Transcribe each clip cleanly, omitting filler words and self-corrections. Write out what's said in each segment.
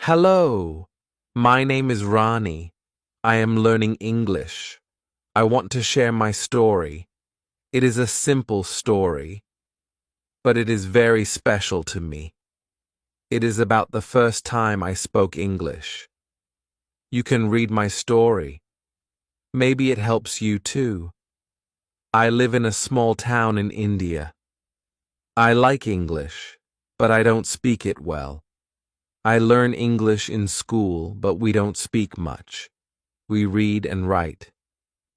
Hello, my name is Ronnie. I am learning English. I want to share my story. It is a simple story, but it is very special to me. It is about the first time I spoke English. You can read my story. Maybe it helps you too. I live in a small town in India. I like English, but I don't speak it well. I learn English in school, but we don't speak much. We read and write.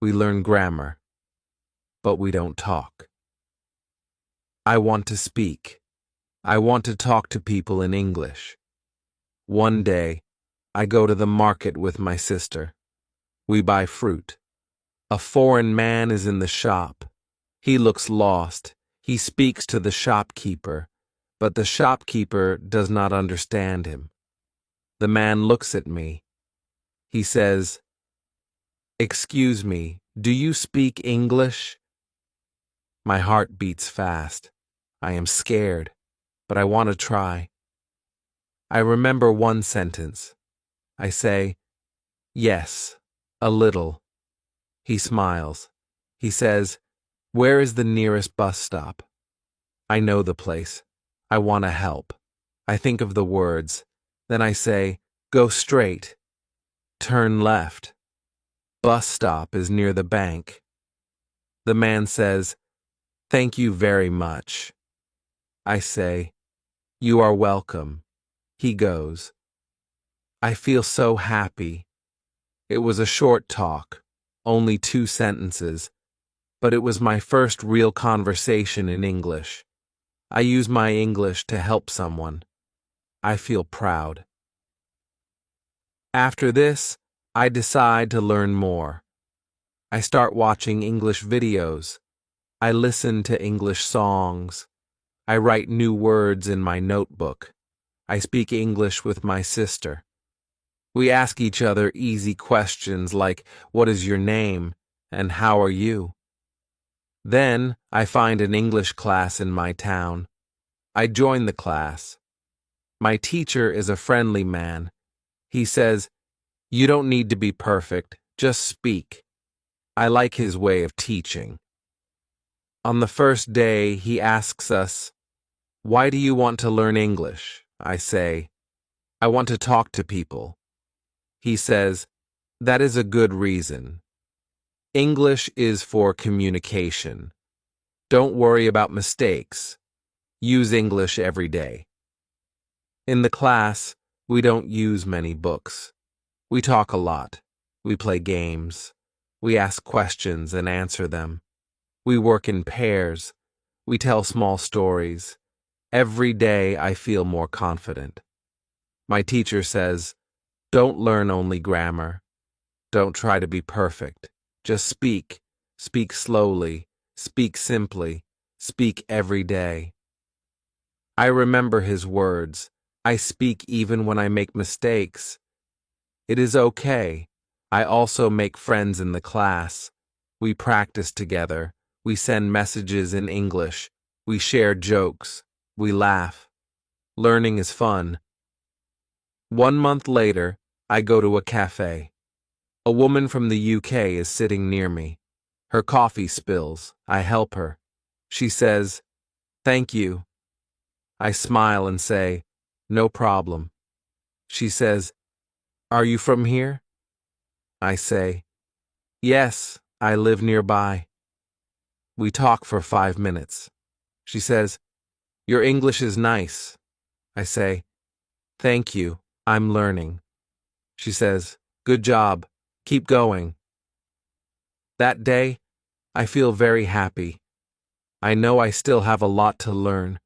We learn grammar, but we don't talk. I want to speak. I want to talk to people in English. One day, I go to the market with my sister. We buy fruit. A foreign man is in the shop. He looks lost. He speaks to the shopkeeper, but the shopkeeper does not understand him. The man looks at me. He says, "Excuse me, do you speak English?" My heart beats fast. I am scared, but I want to try. I remember one sentence. I say, "Yes, a little." He smiles. He says, "Where is the nearest bus stop?" I know the place. I want to help. I think of the words. Then I say, "Go straight. Turn left. Bus stop is near the bank." The man says, "Thank you very much." I say, "You are welcome." He goes. I feel so happy. It was a short talk, only 2 sentences, but it was my first real conversation in English. I use my English to help someone. I feel proud. After this, I decide to learn more. I start watching English videos. I listen to English songs. I write new words in my notebook. I speak English with my sister. We ask each other easy questions like, "What is your name?" and "How are you?" Then I find an English class in my town. I join the class. My teacher is a friendly man. He says, "You don't need to be perfect, just speak." I like his way of teaching. On the first day, he asks us, "Why do you want to learn English?" I say, "I want to talk to people." He says, "That is a good reason. English is for communication. Don't worry about mistakes. Use English every day." In the class, we don't use many books. We talk a lot. We play games. We ask questions and answer them. We work in pairs. We tell small stories. Every day I feel more confident. My teacher says, "Don't learn only grammar. Don't try to be perfect. Just speak. Speak slowly. Speak simply. Speak every day." I remember his words. I speak even when I make mistakes. It is okay. I also make friends in the class. We practice together. We send messages in English. We share jokes. We laugh. Learning is fun. 1 month later, I go to a cafe. A woman from the UK is sitting near me. Her coffee spills. I help her. She says, "Thank you." I smile and say, "No problem." She says, "Are you from here?" I say, "Yes, I live nearby." We talk for 5 minutes. She says, "Your English is nice." I say, "Thank you, I'm learning." She says, "Good job, keep going." That day, I feel very happy. I know I still have a lot to learn,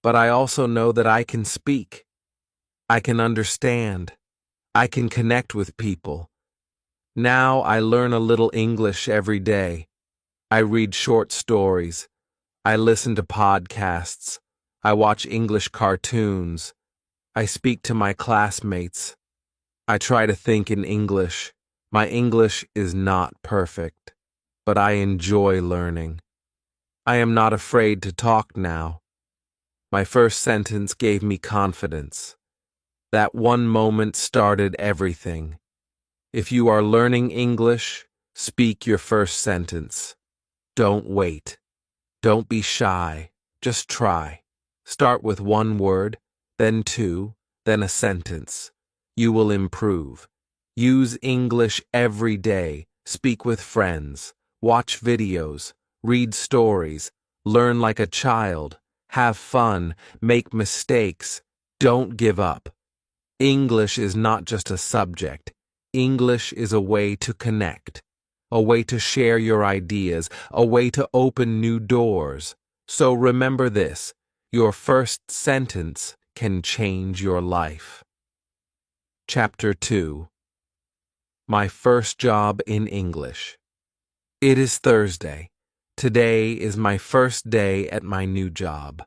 but I also know that I can speak. I can understand. I can connect with people. Now I learn a little English every day. I read short stories. I listen to podcasts. I watch English cartoons. I speak to my classmates. I try to think in English. My English is not perfect, but I enjoy learning. I am not afraid to talk now. My first sentence gave me confidence. That one moment started everything. If you are learning English, speak your first sentence. Don't wait. Don't be shy. Just try. Start with one word, then two, then a sentence. You will improve. Use English every day. Speak with friends. Watch videos. Read stories. Learn like a child. Have fun. Make mistakes. Don't give up. English is not just a subject. English is a way to connect, a way to share your ideas, a way to open new doors. So remember this, your first sentence can change your life. Chapter 2. My first job in English. It is Thursday. Today is my first day at my new job.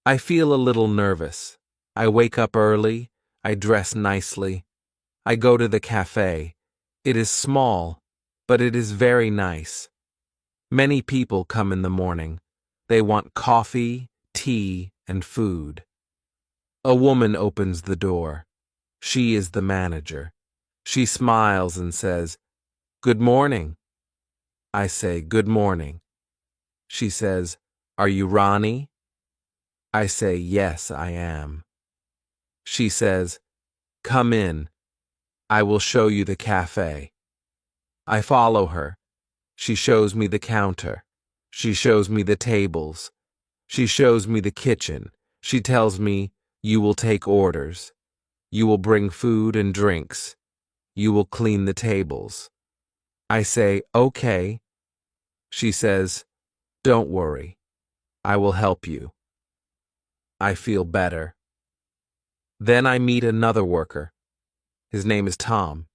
I feel a little nervous. I wake up early. I dress nicely. I go to the cafe. It is small, but it is very nice. Many people come in the morning. They want coffee, tea, and food. A woman opens the door. She is the manager. She smiles and says, "Good morning." I say, "Good morning." She says, "Are you Ronnie?" I say, "Yes, I am." She says, "Come in. I will show you the cafe." I follow her. She shows me the counter. She shows me the tables. She shows me the kitchen. She tells me, "You will take orders. You will bring food and drinks. You will clean the tables." I say, "Okay." She says, "Don't worry. I will help you." I feel better. Then I meet another worker. His name is Tom.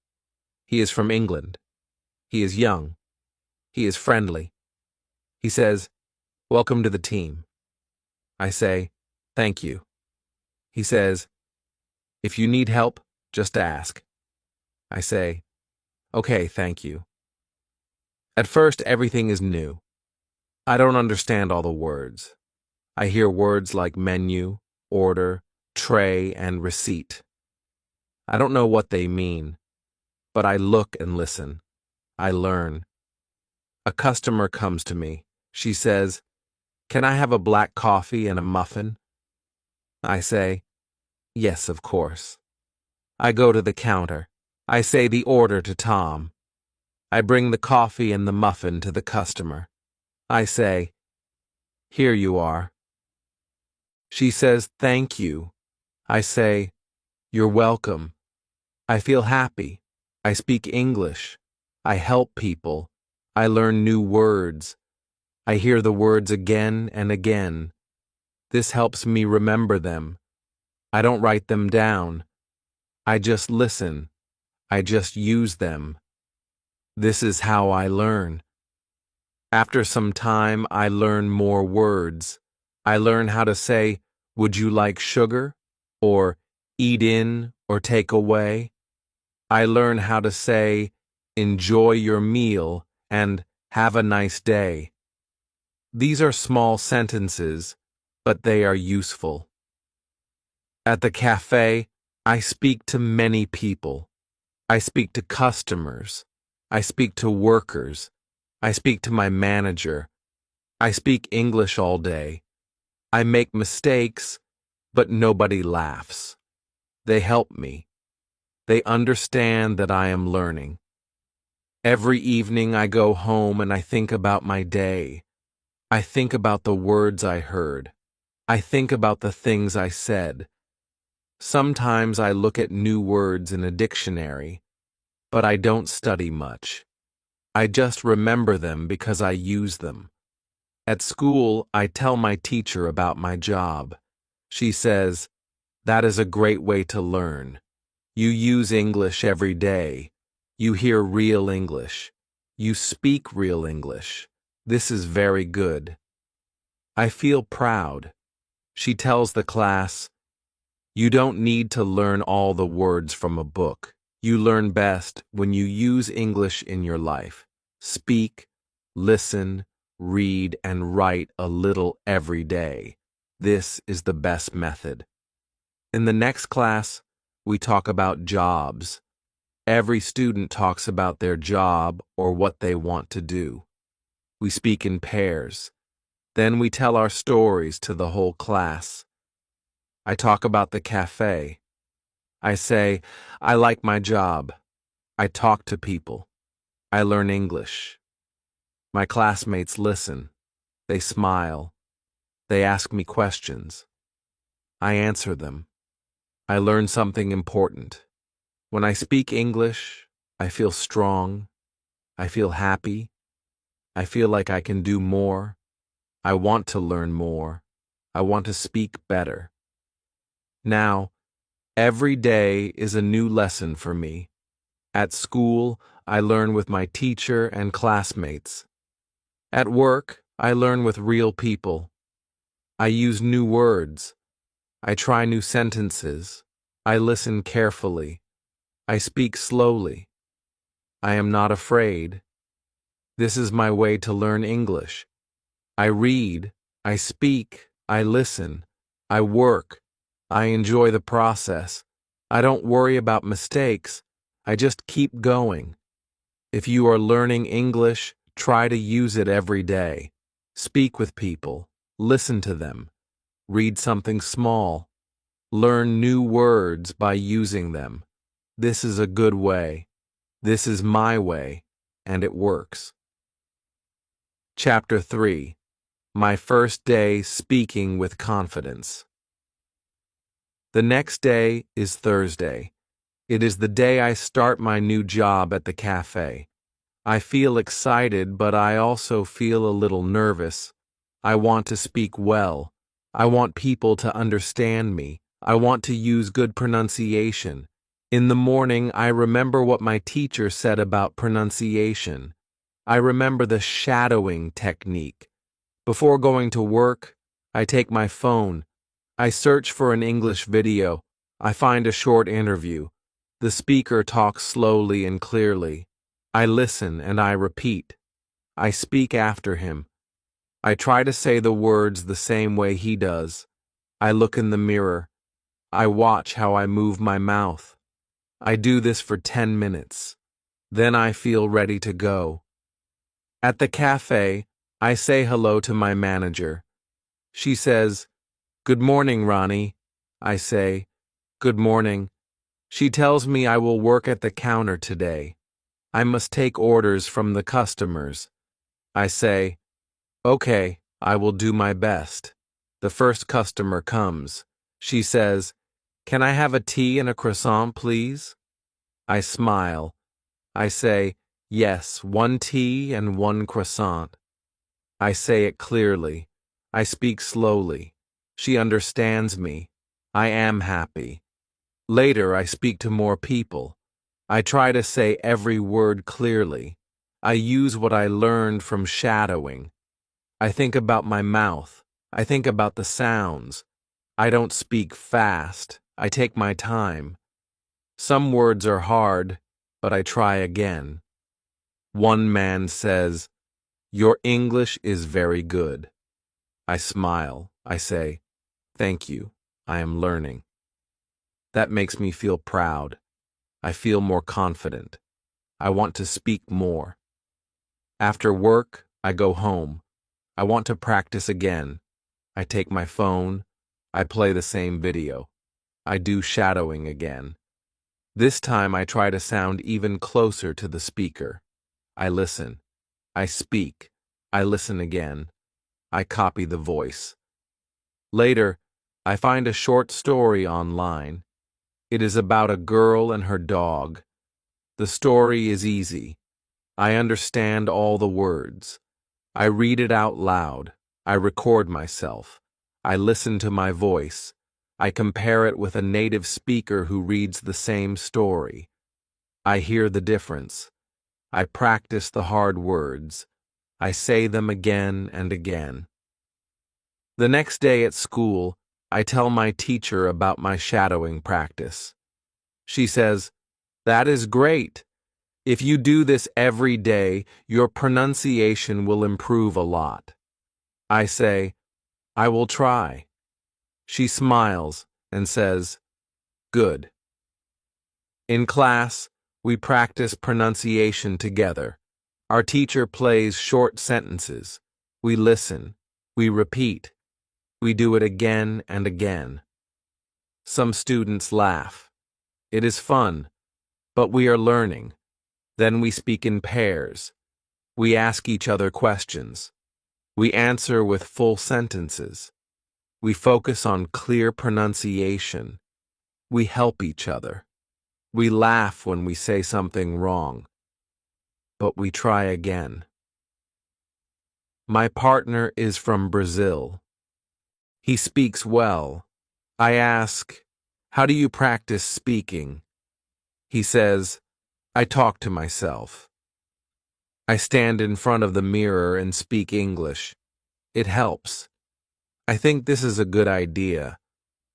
He is from England. He is young. He is friendly. He says, "Welcome to the team." I say, "Thank you." He says, "If you need help, just ask." I say, "Okay, thank you." At first, everything is new. I don't understand all the words. I hear words like menu, order, tray, and receipt. I don't know what they mean, but I look and listen. I learn. A customer comes to me. She says, "Can I have a black coffee and a muffin?" I say, "Yes, of course." I go to the counter. I say the order to Tom. I bring the coffee and the muffin to the customer. I say, "Here you are." She says, "Thank you." I say, "You're welcome." I feel happy. I speak English. I help people. I learn new words. I hear the words again and again. This helps me remember them. I don't write them down. I just listen. I just use them. This is how I learn. After some time, I learn more words. I learn how to say, "Would you like sugar?" or "eat in" or "take away." I learn how to say, "Enjoy your meal" and "Have a nice day." These are small sentences, but they are useful. At the cafe, I speak to many people. I speak to customers. I speak to workers. I speak to my manager. I speak English all day. I make mistakes, but nobody laughs. They help me. They understand that I am learning. Every evening I go home and I think about my day. I think about the words I heard. I think about the things I said. Sometimes I look at new words in a dictionary, but I don't study much. I just remember them because I use them. At school, I tell my teacher about my job. She says, "That is a great way to learn. You use English every day. You hear real English. You speak real English. This is very good." I feel proud. She tells the class, "You don't need to learn all the words from a book. You learn best when you use English in your life. Speak, listen, read, and write a little every day. This is the best method." In the next class, We talk about jobs. Every student talks about their job or what they want to do. We speak in pairs. Then we tell our stories to the whole class. I talk about the cafe. I say, I like my job. I talk to people. I learn English. My classmates listen. They smile. They ask me questions. I answer them. I learn something important. When I speak English, I feel strong. I feel happy. I feel like I can do more. I want to learn more. I want to speak better. Now, every day is a new lesson for me. At school, I learn with my teacher and classmates. At work, I learn with real people. I use new words. I try new sentences. I listen carefully. I speak slowly. I am not afraid. This is my way to learn English. I read, I speak, I listen, I work. I enjoy the process. I don't worry about mistakes. I just keep going. If you are learning English, try to use it every day. Speak with people. Listen to them. Read something small. Learn new words by using them. This is a good way. This is my way, and it works. Chapter 3. My first day speaking with confidence. The next day is Thursday. It is the day I start my new job at the cafe. I feel excited, but I also feel a little nervous. I want to speak well. I want people to understand me. I want to use good pronunciation. In the morning, I remember what my teacher said about pronunciation. I remember the shadowing technique. Before going to work, I take my phone. I search for an English video. I find a short interview. The speaker talks slowly and clearly. I listen and I repeat. I speak after him. I try to say the words the same way he does. I look in the mirror. I watch how I move my mouth. I do this for 10 minutes. Then I feel ready to go. At the cafe, I say hello to my manager. She says, "Good morning, Ronnie." I say, "Good morning." She tells me I will work at the counter today. I must take orders from the customers. I say, "Okay, I will do my best." The first customer comes. She says, "Can I have a tea and a croissant, please?" I smile. I say, "Yes, 1 tea and 1 croissant." I say it clearly. I speak slowly. She understands me. I am happy. Later, I speak to more people. I try to say every word clearly. I use what I learned from shadowing. I think about my mouth. I think about the sounds. I don't speak fast. I take my time. Some words are hard, but I try again. One man says, "Your English is very good." I smile. I say, "Thank you. I am learning." That makes me feel proud. I feel more confident. I want to speak more. After work, I go home. I want to practice again. I take my phone. I play the same video. I do shadowing again. This time I try to sound even closer to the speaker. I listen. I speak. I listen again. I copy the voice. Later, I find a short story online. It is about a girl and her dog. The story is easy. I understand all the words. I read it out loud. I record myself. I listen to my voice. I compare it with a native speaker who reads the same story. I hear the difference. I practice the hard words. I say them again and again. The next day at school, I tell my teacher about my shadowing practice. She says, "That is great. If you do this every day, your pronunciation will improve a lot." I say, "I will try." She smiles and says, "Good." In class, we practice pronunciation together. Our teacher plays short sentences. We listen. We repeat. We do it again and again. Some students laugh. It is fun, but we are learning. Then we speak in pairs. We ask each other questions. We answer with full sentences. We focus on clear pronunciation. We help each other. We laugh when we say something wrong. But we try again. My partner is from Brazil. He speaks well. I ask, "How do you practice speaking?" He says, "I talk to myself." I stand in front of the mirror and speak English. It helps. I think this is a good idea.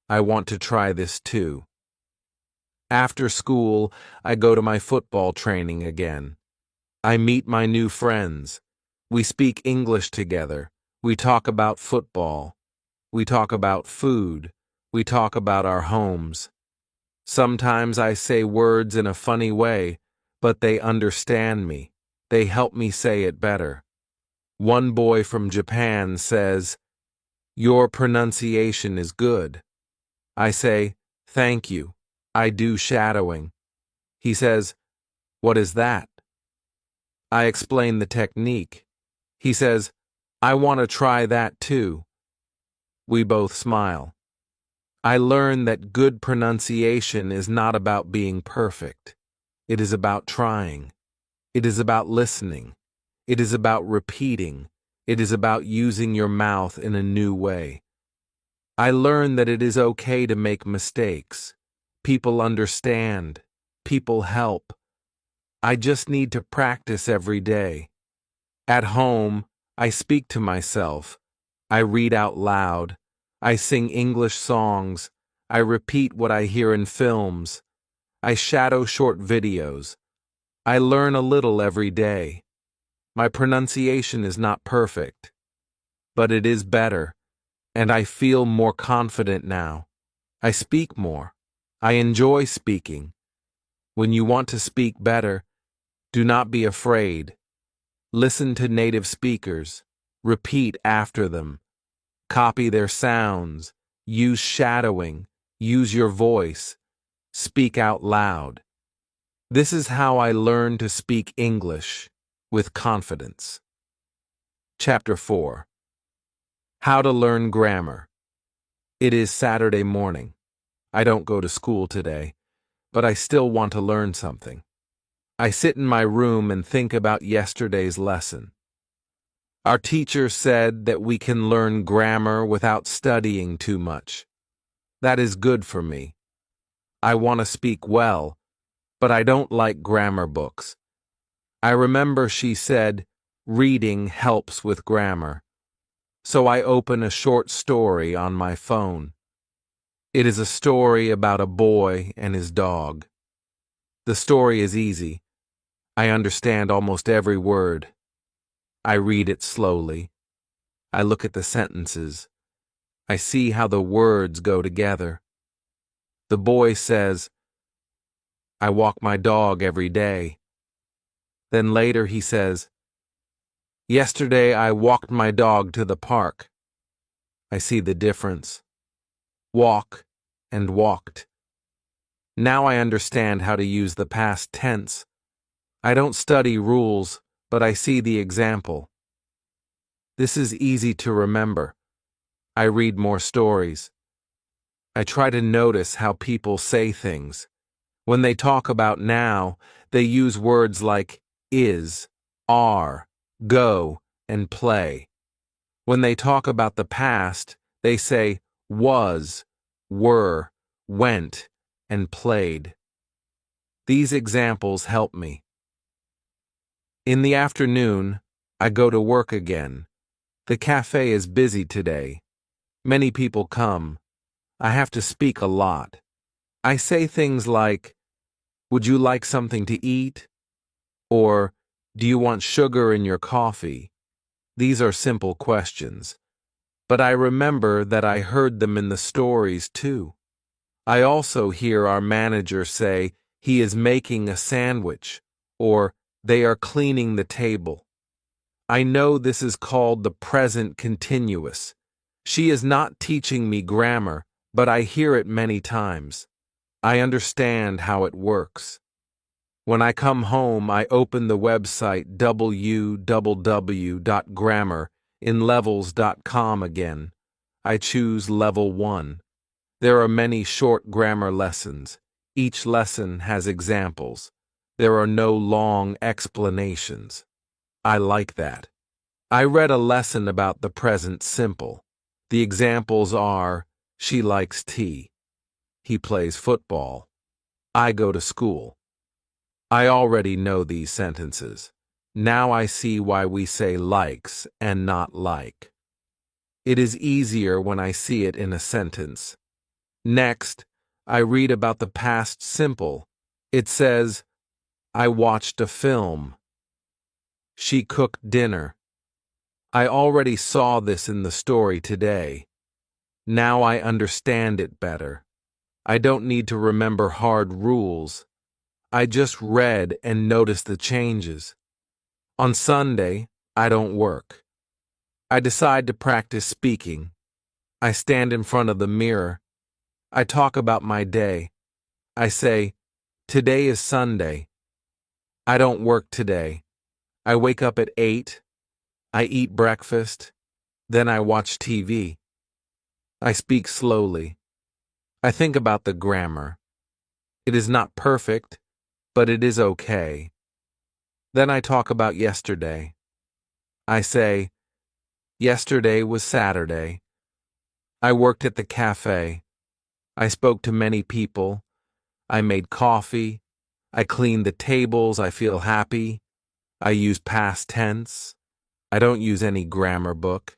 I want to try this too. After school, I go to my football training again. I meet my new friends. We speak English together. We talk about football. We talk about food. We talk about our homes. Sometimes I say words in a funny way, but they understand me. They help me say it better. One boy from Japan says, "Your pronunciation is good." I say, "Thank you. I do shadowing." He says, "What is that?" I explain the technique. He says, "I want to try that too." We both smile. I learn that good pronunciation is not about being perfect. It is about trying. It is about listening. It is about repeating. It is about using your mouth in a new way. I learn that it is okay to make mistakes. People understand. People help. I just need to practice every day. At home, I speak to myself. I read out loud. I sing English songs. I repeat what I hear in films. I shadow short videos. I learn a little every day. My pronunciation is not perfect, but it is better, and I feel more confident now. I speak more. I enjoy speaking. When you want to speak better, do not be afraid. Listen to native speakers. Repeat after them. Copy their sounds. Use shadowing. Use your voice. Speak out loud. This is how I learned to speak English with confidence. Chapter 4. How to learn grammar. It is Saturday morning. I don't go to school today, but I still want to learn something. I sit in my room and think about yesterday's lesson. Our teacher said that we can learn grammar without studying too much. That is good for me. I want to speak well, but I don't like grammar books. I remember she said, reading helps with grammar. So I open a short story on my phone. It is a story about a boy and his dog. The story is easy. I understand almost every word. I read it slowly. I look at the sentences. I see how the words go together. The boy says, "I walk my dog every day." Then later he says, "Yesterday I walked my dog to the park." I see the difference. Walk and walked. Now I understand how to use the past tense. I don't study rules, but I see the example. This is easy to remember. I read more stories. I try to notice how people say things. When they talk about now, they use words like is, are, go, and play. When they talk about the past, they say was, were, went, and played. These examples help me. In the afternoon, I go to work again. The cafe is busy today. Many people come. I have to speak a lot. I say things like, "Would you like something to eat?" Or, "Do you want sugar in your coffee?" These are simple questions. But I remember that I heard them in the stories too. I also hear our manager say, He is making a sandwich, or they are cleaning the table. I know this is called the present continuous. She is not teaching me grammar, but I hear it many times. I understand how it works. When I come home, I open the website www.grammarinlevels.com again. I choose Level 1. There are many short grammar lessons. Each lesson has examples. There are no long explanations. I like that. I read a lesson about the present simple. The examples are, she likes tea. He plays football. I go to school. I already know these sentences. Now I see why we say likes and not like. It is easier when I see it in a sentence. Next, I read about the past simple. It says, I watched a film. She cooked dinner. I already saw this in the story today. Now I understand it better. I don't need to remember hard rules. I just read and noticed the changes. On Sunday, I don't work. I decide to practice speaking. I stand in front of the mirror. I talk about my day. I say, today is Sunday. I don't work today. I wake up at 8. I eat breakfast. Then I watch TV. I speak slowly. I think about the grammar. It is not perfect, but it is okay. Then I talk about yesterday. I say, yesterday was Saturday. I worked at the cafe. I spoke to many people. I made coffee. I cleaned the tables. I feel happy. I use past tense. I don't use any grammar book.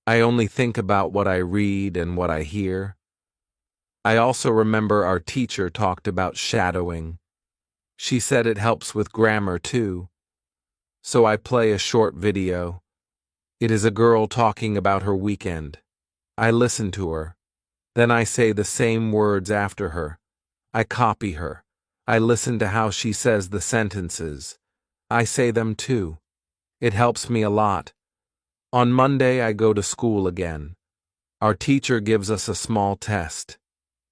I only think about what I read and what I hear. I also remember our teacher talked about shadowing. She said it helps with grammar too. So I play a short video. It is a girl talking about her weekend. I listen to her. Then I say the same words after her. I copy her. I listen to how she says the sentences. I say them too. It helps me a lot. On Monday, I go to school again. Our teacher gives us a small test.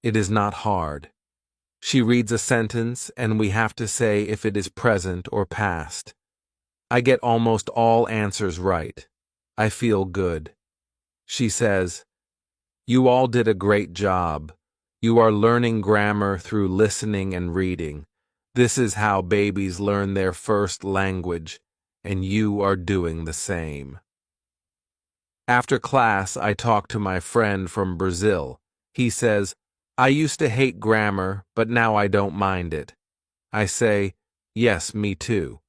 It is not hard. She reads a sentence and we have to say if it is present or past. I get almost all answers right. I feel good. She says, you all did a great job. You are learning grammar through listening and reading. This is how babies learn their first language, and you are doing the same. After class, I talk to my friend from Brazil. He says, I used to hate grammar, but now I don't mind it. I say, yes, me too.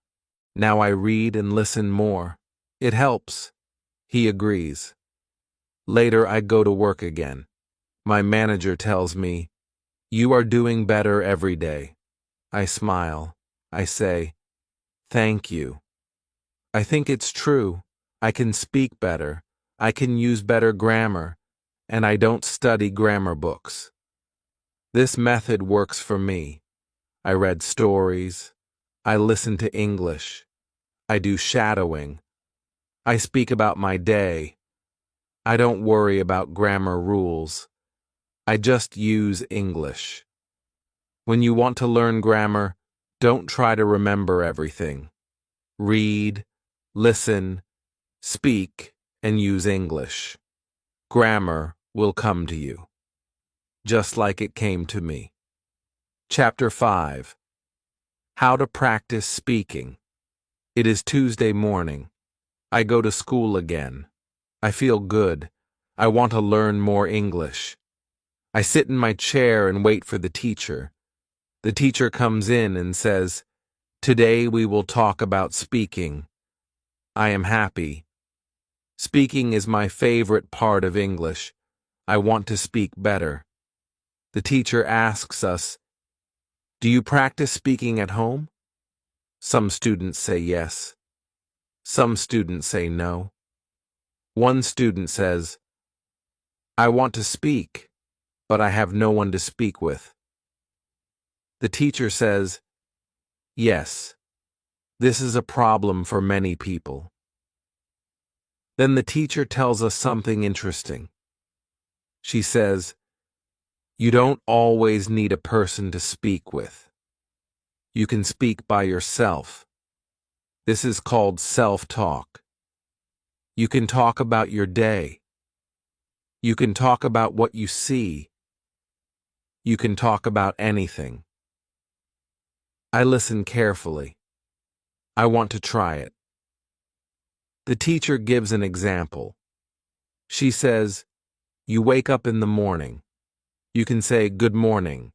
Now I read and listen more. It helps. He agrees. Later, I go to work again. My manager tells me, you are doing better every day. I smile. I say, thank you. I think it's true. I can speak better. I can use better grammar, and I don't study grammar books. This method works for me. I read stories. I listen to English. I do shadowing. I speak about my day. I don't worry about grammar rules. I just use English. When you want to learn grammar, don't try to remember everything. Read, listen, speak, and use English. Grammar will come to you, just like it came to me. Chapter 5. How to practice speaking. It is Tuesday morning. I go to school again. I feel good. I want to learn more English. I sit in my chair and wait for the teacher. The teacher comes in and says, today we will talk about speaking. I am happy. Speaking is my favorite part of English. I want to speak better. The teacher asks us, do you practice speaking at home? Some students say yes. Some students say no. One student says, I want to speak, but I have no one to speak with. The teacher says, "Yes, this is a problem for many people." Then the teacher tells us something interesting. She says, "You don't always need a person to speak with. You can speak by yourself. This is called self-talk. You can talk about your day. You can talk about what you see. You can talk about anything." I listen carefully. I want to try it. The teacher gives an example. She says, "You wake up in the morning. You can say, 'Good morning.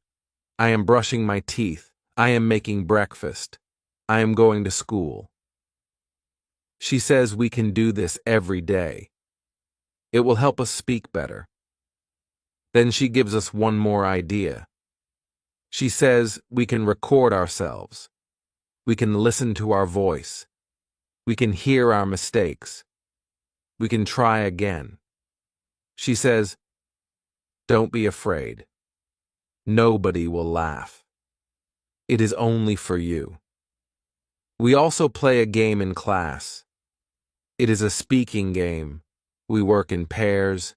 I am brushing my teeth. I am making breakfast. I am going to school.'" She says we can do this every day. It will help us speak better. Then she gives us one more idea. She says we can record ourselves. We can listen to our voice. We can hear our mistakes. We can try again. She says, "Don't be afraid. Nobody will laugh. It is only for you." We also play a game in class. It is a speaking game. We work in pairs.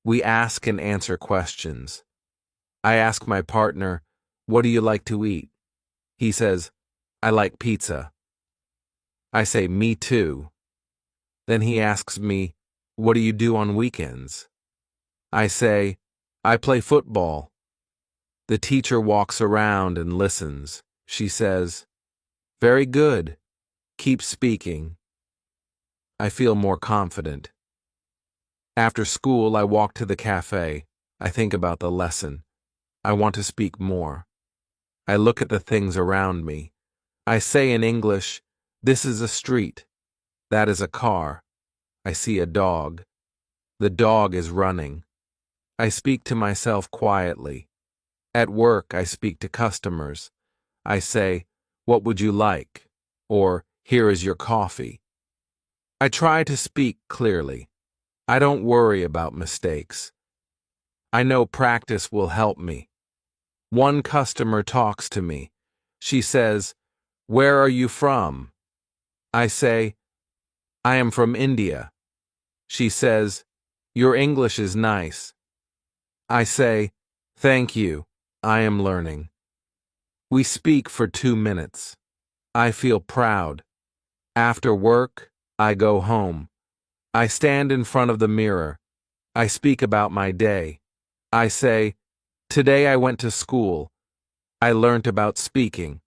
We ask and answer questions. I ask my partner, "What do you like to eat?" He says, "I like pizza." I say, "Me too." Then he asks me, "What do you do on weekends?" I say, "I play football." The teacher walks around and listens. She says, "Very good. Keep speaking." I feel more confident. After school, I walk to the cafe. I think about the lesson. I want to speak more. I look at the things around me. I say in English, "This is a street. That is a car. I see a dog. The dog is running." I speak to myself quietly. At work, I speak to customers. I say, "What would you like?" Or, "Here is your coffee." I try to speak clearly. I don't worry about mistakes. I know practice will help me. One customer talks to me. She says, "Where are you from?" I say, "I am from India." She says, "Your English is nice." I say, "Thank you. I am learning." We speak for 2 minutes. I feel proud. After work, I go home. I stand in front of the mirror. I speak about my day. I say, "Today I went to school. I learnt about speaking.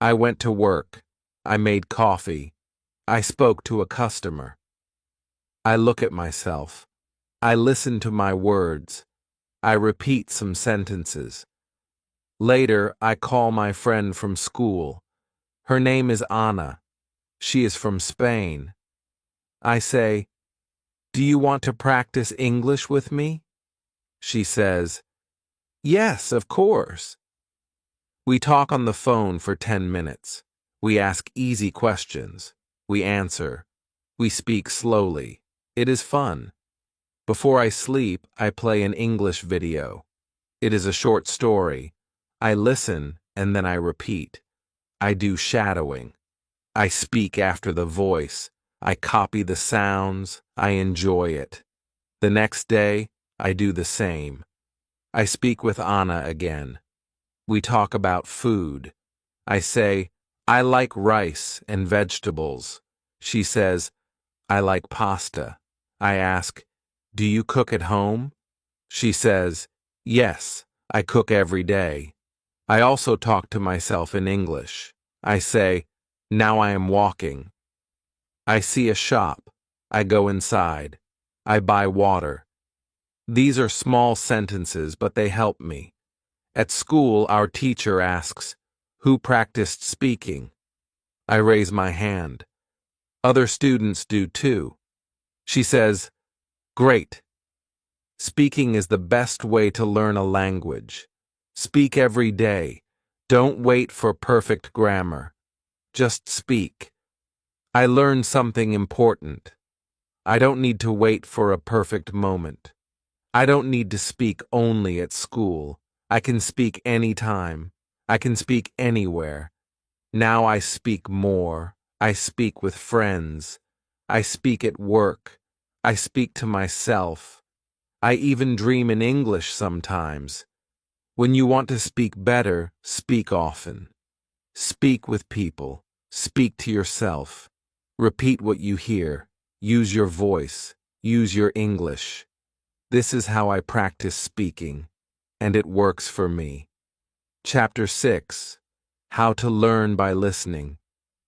I went to work. I made coffee. I spoke to a customer." I look at myself. I listen to my words. I repeat some sentences. Later, I call my friend from school. Her name is Anna. She is from Spain. I say, "Do you want to practice English with me?" She says, "Yes, of course." We talk on the phone for 10 minutes. We ask easy questions. We answer. We speak slowly. It is fun. Before I sleep, I play an English video. It is a short story. I listen and then I repeat. I do shadowing. I speak after the voice. I copy the sounds. I enjoy it. The next day, I do the same. I speak with Anna again. We talk about food. I say, "I like rice and vegetables." She says, "I like pasta." I ask, "Do you cook at home?" She says, "Yes, I cook every day." I also talk to myself in English. I say, "Now I am walking." I see a shop. I go inside. I buy water. These are small sentences, but they help me. At school, our teacher asks, "Who practiced speaking?" I raise my hand. Other students do too. She says, "Great. Speaking is the best way to learn a language. Speak every day. Don't wait for perfect grammar. Just speak." I learned something important. I don't need to wait for a perfect moment. I don't need to speak only at school. I can speak anytime. I can speak anywhere. Now I speak more. I speak with friends. I speak at work. I speak to myself. I even dream in English sometimes. When you want to speak better, speak often. Speak with people. Speak to yourself. Repeat what you hear. Use your voice. Use your English. This is how I practice speaking, and it works for me. Chapter 6. How to Learn by Listening.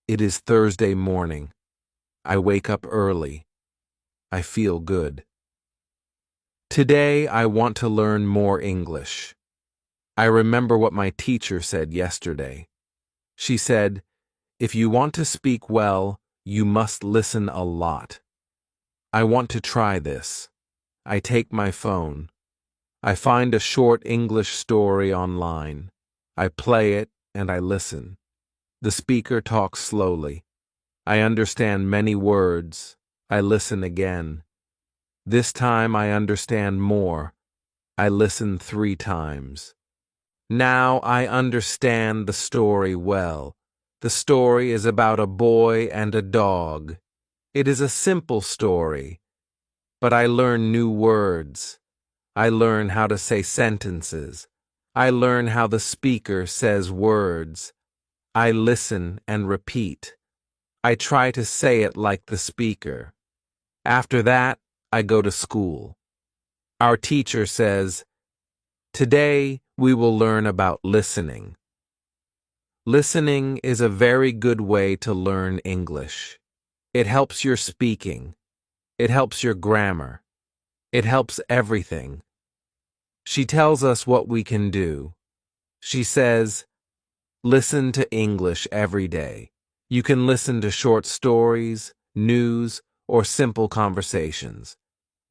It is Thursday morning. I wake up early. I feel good. Today I want to learn more English. I remember what my teacher said yesterday. She said, if you want to speak well, you must listen a lot. I want to try this. I take my phone. I find a short English story online. I play it and I listen. The speaker talks slowly. I understand many words. I listen again. This time I understand more. I listen 3 times. Now I understand the story well. The story is about a boy and a dog. It is a simple story, but I learn new words. I learn how to say sentences. I learn how the speaker says words. I listen and repeat. I try to say it like the speaker. After that, I go to school. Our teacher says, today we will learn about listening. Listening is a very good way to learn English. It helps your speaking. It helps your grammar. It helps everything. She tells us what we can do. She says, listen to English every day. You can listen to short stories, news, or simple conversations.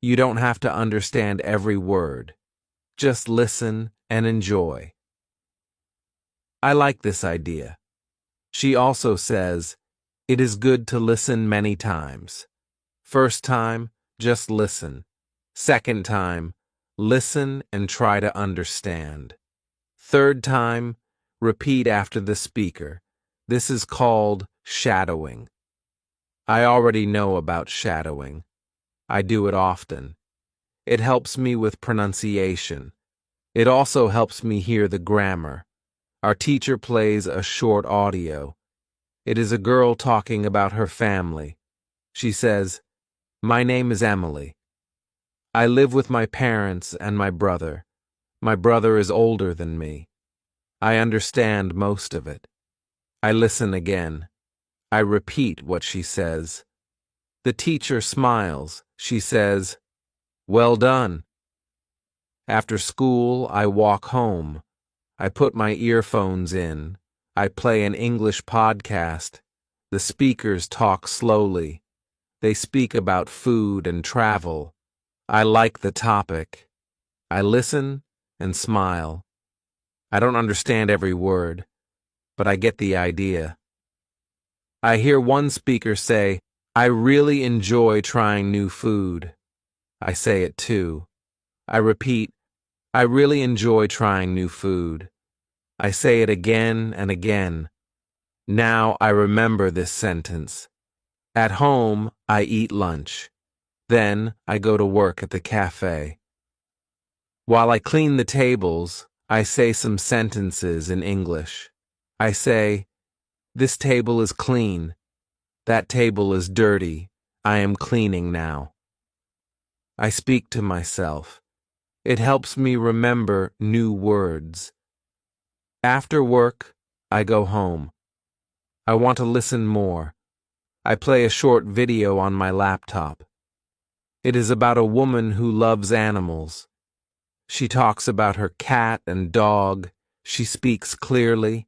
You don't have to understand every word. Just listen and enjoy. I like this idea. She also says, it is good to listen many times. First time, just listen. Second time, listen and try to understand. Third time, repeat after the speaker. This is called shadowing. I already know about shadowing. I do it often. It helps me with pronunciation. It also helps me hear the grammar. Our teacher plays a short audio. It is a girl talking about her family. She says, my name is Emily. I live with my parents and my brother. My brother is older than me. I understand most of it. I listen again. I repeat what she says. The teacher smiles. She says, well done. After school, I walk home. I put my earphones in. I play an English podcast. The speakers talk slowly. They speak about food and travel. I like the topic. I listen and smile. I don't understand every word, but I get the idea. I hear one speaker say, I really enjoy trying new food. I say it too. I repeat, I really enjoy trying new food. I say it again and again. Now I remember this sentence. At home, I eat lunch. Then I go to work at the cafe. While I clean the tables, I say some sentences in English. I say, this table is clean. That table is dirty. I am cleaning now. I speak to myself. It helps me remember new words. After work, I go home. I want to listen more. I play a short video on my laptop. It is about a woman who loves animals. She talks about her cat and dog. She speaks clearly.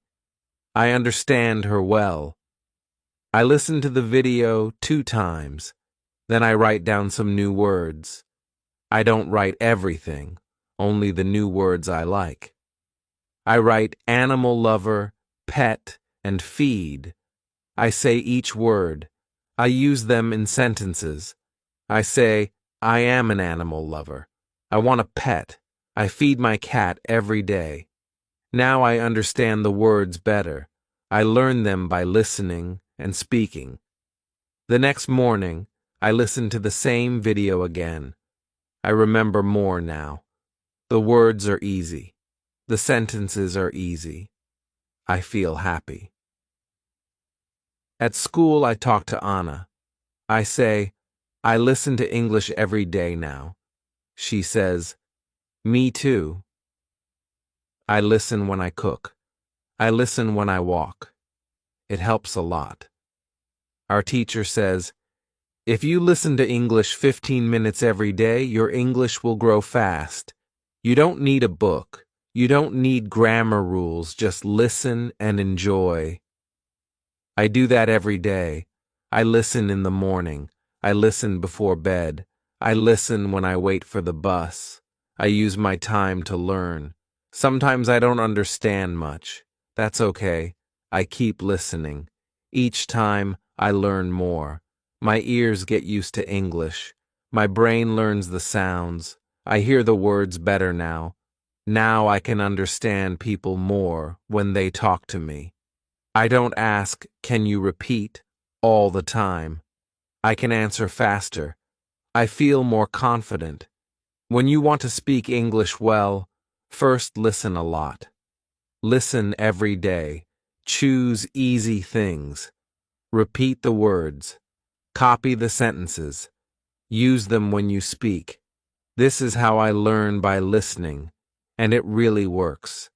I understand her well. I listen to the video 2 times. Then I write down some new words. I don't write everything, only the new words I like. I write animal lover, pet, and feed. I say each word. I use them in sentences. I say, I am an animal lover. I want a pet. I feed my cat every day. Now I understand the words better. I learn them by listening and speaking. The next morning, I listen to the same video again. I remember more now. The words are easy. The sentences are easy. I feel happy. At school, I talk to Anna. I say, I listen to English every day now. She says, me too. I listen when I cook. I listen when I walk. It helps a lot. Our teacher says, if you listen to English 15 minutes every day, your English will grow fast. You don't need a book. You don't need grammar rules. Just listen and enjoy. I do that every day. I listen in the morning. I listen before bed. I listen when I wait for the bus. I use my time to learn. Sometimes I don't understand much. That's okay. I keep listening. Each time, I learn more. My ears get used to English. My brain learns the sounds. I hear the words better now. Now I can understand people more when they talk to me. I don't ask, can you repeat, all the time. I can answer faster. I feel more confident. When you want to speak English well, first listen a lot. Listen every day. Choose easy things. Repeat the words. Copy the sentences. Use them when you speak. This is how I learn by listening, and it really works.